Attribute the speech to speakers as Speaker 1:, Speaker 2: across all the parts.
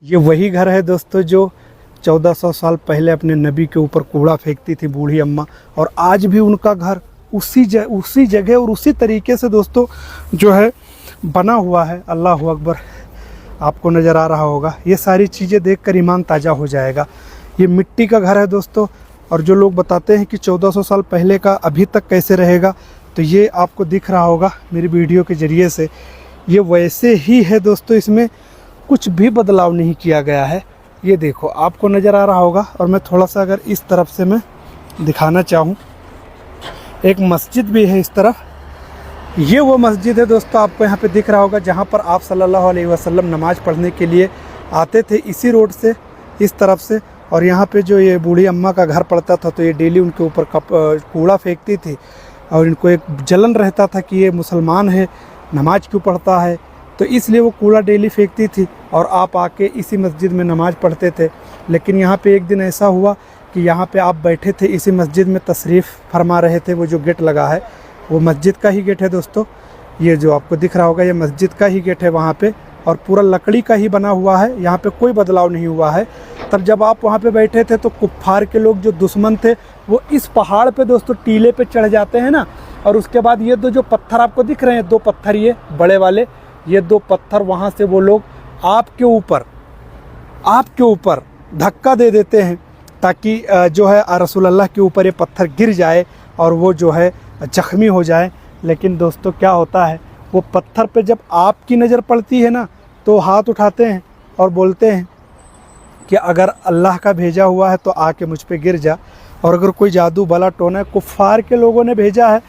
Speaker 1: ये वही घर है दोस्तों जो 1400 साल पहले अपने नबी के ऊपर कूड़ा फेंकती थी बूढ़ी अम्मा, और आज भी उनका घर उसी जगह और उसी तरीके से दोस्तों जो है बना हुआ है। अल्लाह अकबर, आपको नज़र आ रहा होगा। ये सारी चीज़ें देखकर ईमान ताज़ा हो जाएगा। ये मिट्टी का घर है दोस्तों, और जो लोग बताते हैं कि 1400 साल पहले का अभी तक कैसे रहेगा, तो ये आपको दिख रहा होगा मेरी वीडियो के ज़रिए से, ये वैसे ही है दोस्तों। इसमें कुछ भी बदलाव नहीं किया गया है। ये देखो, आपको नज़र आ रहा होगा। और मैं थोड़ा सा अगर इस तरफ से मैं दिखाना चाहूँ, एक मस्जिद भी है इस तरफ। ये वो मस्जिद है दोस्तों, आपको यहाँ पे दिख रहा होगा, जहाँ पर आप सल्लल्लाहु अलैहि वसल्लम नमाज़ पढ़ने के लिए आते थे, इसी रोड से, इस तरफ से। और यहाँ पे जो ये बूढ़ी अम्मा का घर पड़ता था, तो ये डेली उनके ऊपर कूड़ा फेंकती थी, और इनको एक जलन रहता था कि ये मुसलमान है, नमाज क्यों पढ़ता है, तो इसलिए वो कूड़ा डेली फेंकती थी, और आप आके इसी मस्जिद में नमाज़ पढ़ते थे। लेकिन यहाँ पे एक दिन ऐसा हुआ कि यहाँ पे आप बैठे थे, इसी मस्जिद में तशरीफ़ फरमा रहे थे। वो जो गेट लगा है वो मस्जिद का ही गेट है दोस्तों। ये जो आपको दिख रहा होगा, ये मस्जिद का ही गेट है वहाँ पे, और पूरा लकड़ी का ही बना हुआ है। यहाँ पे कोई बदलाव नहीं हुआ है। तब जब आप वहाँ पे बैठे थे, तो कुफ्फार के लोग जो दुश्मन थे, वो इस पहाड़ पे दोस्तों टीले पे चढ़ जाते हैं ना, और उसके बाद ये जो पत्थर आपको दिख रहे हैं, 2 पत्थर ये बड़े वाले, ये 2 पत्थर वहाँ से वो लोग आपके ऊपर धक्का दे देते हैं, ताकि जो है रसूलुल्लाह के ऊपर ये पत्थर गिर जाए और वो जो है जख्मी हो जाए। लेकिन दोस्तों क्या होता है, वो पत्थर पे जब आपकी नज़र पड़ती है ना, तो हाथ उठाते हैं और बोलते हैं कि अगर अल्लाह का भेजा हुआ है तो आके मुझ पे गिर जा, और अगर कोई जादू भला टोना कुफ्फार के लोगों ने भेजा है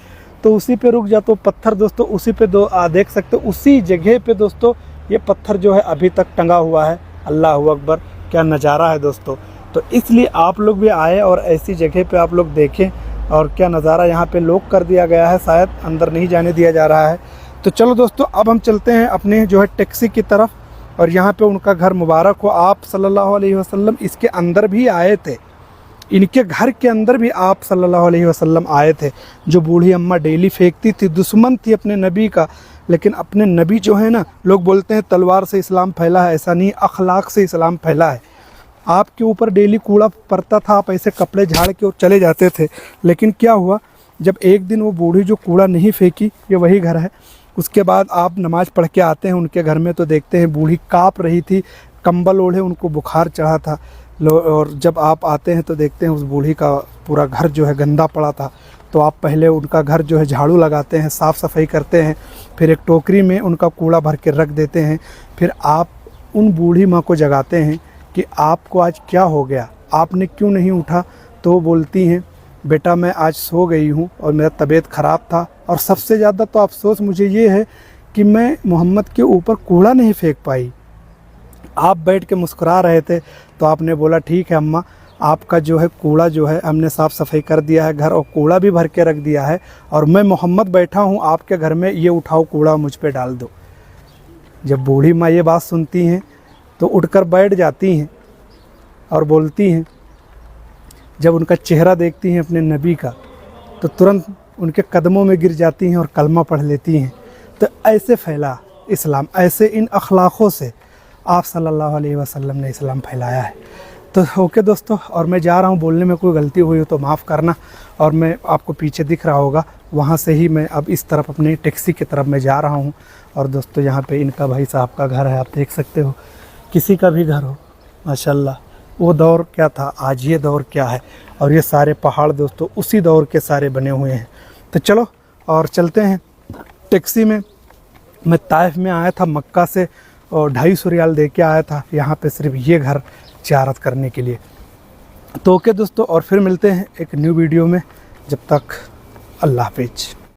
Speaker 1: तो उसी पे रुक जा। तो पत्थर दोस्तों उसी पे देख सकते हो, उसी जगह पे दोस्तों ये पत्थर जो है अभी तक टंगा हुआ है। अल्लाह अकबर, क्या नज़ारा है दोस्तों। तो इसलिए आप लोग भी आए और ऐसी जगह पे आप लोग देखें, और क्या नज़ारा। यहाँ पे लॉक कर दिया गया है, शायद अंदर नहीं जाने दिया जा रहा है। तो चलो दोस्तों, अब हम चलते हैं अपने जो है टैक्सी की तरफ, और यहाँ पे उनका घर मुबारक हो। आप सल्लल्लाहु अलैहि वसल्लम इसके अंदर भी आए थे, इनके घर के अंदर भी आप सल्लल्लाहु अलैहि वसल्लम आए थे। जो बूढ़ी अम्मा डेली फेंकती थी, दुश्मन थी अपने नबी का, लेकिन अपने नबी जो है ना, लोग बोलते हैं तलवार से इस्लाम फैला है, ऐसा नहीं, अखलाक से इस्लाम फैला है। आपके ऊपर डेली कूड़ा पड़ता था, आप ऐसे कपड़े झाड़ के और चले जाते थे। लेकिन क्या हुआ, जब एक दिन वो बूढ़ी जो कूड़ा नहीं फेंकी, ये वही घर है, उसके बाद आप नमाज पढ़ के आते हैं उनके घर में, तो देखते हैं बूढ़ी काँप रही थी, कंबल ओढ़े, उनको बुखार चढ़ा था। और जब आप आते हैं तो देखते हैं उस बूढ़ी का पूरा घर जो है गंदा पड़ा था। तो आप पहले उनका घर जो है झाड़ू लगाते हैं, साफ़ सफाई करते हैं, फिर एक टोकरी में उनका कूड़ा भर के रख देते हैं। फिर आप उन बूढ़ी माँ को जगाते हैं कि आपको आज क्या हो गया, आपने क्यों नहीं उठा। तो वो बोलती हैं, बेटा मैं आज सो गई हूँ और मेरा तबीयत ख़राब था, और सबसे ज़्यादा तो अफसोस मुझे ये है कि मैं मोहम्मद के ऊपर कूड़ा नहीं फेंक पाई। आप बैठ के मुस्कुरा रहे थे, तो आपने बोला ठीक है अम्मा, आपका जो है कूड़ा जो है हमने साफ़ सफाई कर दिया है घर, और कूड़ा भी भर के रख दिया है, और मैं मोहम्मद बैठा हूँ आपके घर में, ये उठाओ कूड़ा मुझ पे डाल दो। जब बूढ़ी माँ ये बात सुनती हैं तो उठकर बैठ जाती हैं और बोलती हैं, जब उनका चेहरा देखती हैं अपने नबी का, तो तुरंत उनके कदमों में गिर जाती हैं और कलमा पढ़ लेती हैं। तो ऐसे फैला इस्लाम, ऐसे इन अखलाक़ों से आप सल्लल्लाहु अलैहि वसल्लम ने इस्लाम फैलाया है। तो ओके दोस्तों, और मैं जा रहा हूँ, बोलने में कोई गलती हुई हो तो माफ़ करना। और मैं आपको पीछे दिख रहा होगा, वहाँ से ही मैं अब इस तरफ अपनी टैक्सी की तरफ मैं जा रहा हूँ। और दोस्तों यहाँ पे इनका भाई साहब का घर है, आप देख सकते हो, किसी का भी घर हो माशाल्लाह। वो दौर क्या था, आज ये दौर क्या है, और ये सारे पहाड़ दोस्तों उसी दौर के सारे बने हुए हैं। तो चलो और चलते हैं टैक्सी में। मैं ताइफ में आया था मक्का से, और 250 रियाल दे के आया था यहाँ पे सिर्फ ये घर ज़ियारत करने के लिए। तो ओके दोस्तों, और फिर मिलते हैं एक न्यू वीडियो में। जब तक अल्लाह हाफ़िज़।